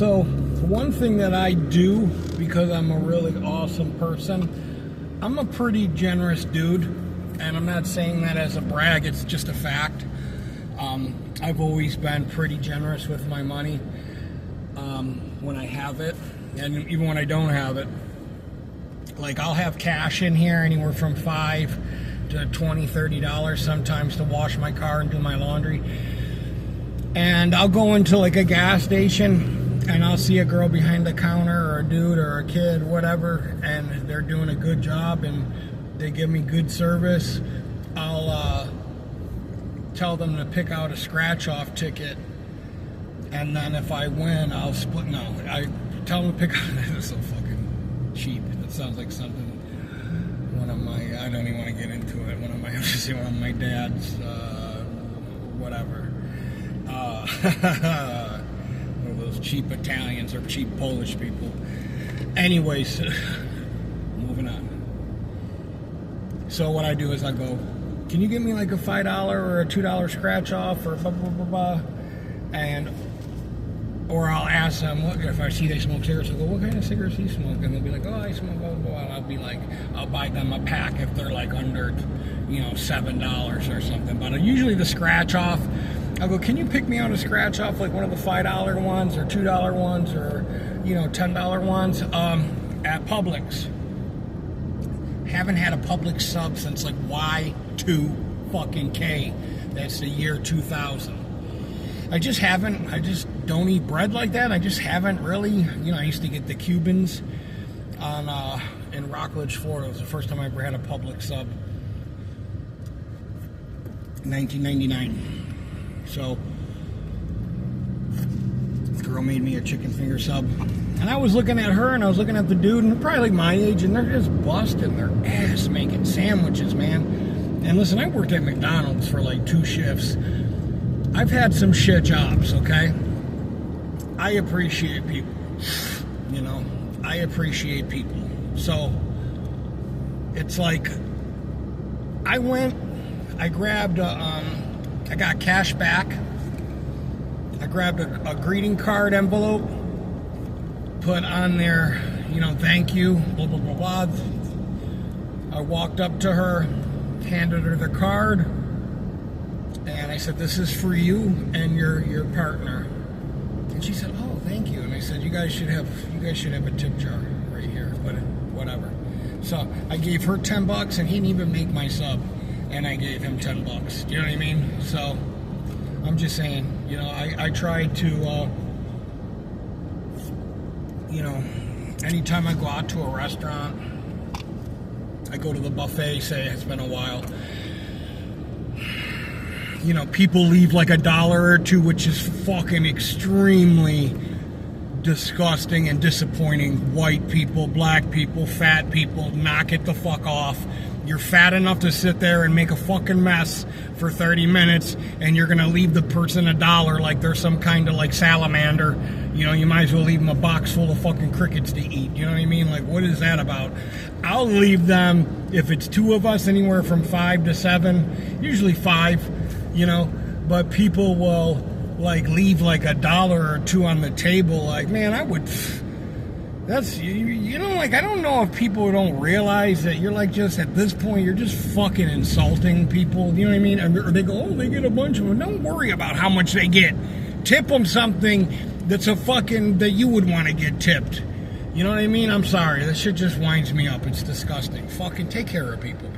So, one thing that I do, because I'm a really awesome person, I'm a pretty generous dude, and I'm not saying that as a brag, it's just a fact. I've always been pretty generous with my money when I have it, and even when I don't have it. Like, I'll have cash in here anywhere from $5 to $20, $30 sometimes to wash my car and do my laundry. And I'll go into like a gas station and I'll see a girl behind the counter or a dude or a kid, whatever, and they're doing a good job and they give me good service. I'll tell them to pick out a scratch-off ticket, and then if I win, I'll split. No, I tell them to pick out. That's so fucking cheap. It sounds like something one of my. I don't even want to get into it. One of my dad's. Whatever. One of those cheap Italians or cheap Polish people. Anyways, moving on. So what I do is I go, can you give me like a $5 or a $2 scratch off or blah blah blah blah, or I'll ask them what if I see they smoke cigarettes. I'll go, what kind of cigarettes do you smoke? And they'll be like, oh, I smoke blah blah blah. And I'll be like, I'll buy them a pack if they're like under, $7 or something. But usually the scratch off, I'll go, can you pick me out a scratch off, like one of the $5 ones or $2 ones or, $10 ones at Publix. Haven't had a Publix sub since like Y2K. That's the year 2000. I just don't eat bread like that. I just haven't really, I used to get the Cubans in Rockledge, Florida. It was the first time I ever had a Publix sub. 1999. So, this girl made me a chicken finger sub. And I was looking at her and I was looking at the dude, and probably like my age, and they're just busting their ass making sandwiches, man. And listen, I worked at McDonald's for like 2 shifts. I've had some shit jobs, okay? I appreciate people. I appreciate people. So, it's like, I grabbed I got cash back. I grabbed a greeting card envelope, put on there, thank you, blah, blah, blah, blah. I walked up to her, handed her the card, and I said, this is for you and your partner. And she said, oh, thank you. And I said, you guys should have a tip jar right here, but whatever. So I gave her $10, and he didn't even make my sub. And I gave him $10. Do you know what I mean? So, I'm just saying, I try to, anytime I go out to a restaurant, I go to the buffet, say it's been a while. People leave like $1 or $2, which is fucking extremely disgusting and disappointing. White people, black people, fat people, knock it the fuck off. You're fat enough to sit there and make a fucking mess for 30 minutes, and you're going to leave the person $1 like they're some kind of like salamander. You might as well leave them a box full of fucking crickets to eat. You know what I mean? Like, what is that about? I'll leave them, if it's 2 of us, anywhere from 5 to 7, usually 5, but people will like leave like $1 or $2 on the table. Like, man, I would... That's, like, I don't know if people don't realize that you're like, just at this point, you're just fucking insulting people. You know what I mean? Or they go, oh, they get a bunch of them. Don't worry about how much they get. Tip them something that you would want to get tipped. You know what I mean? I'm sorry. This shit just winds me up. It's disgusting. Fucking take care of people.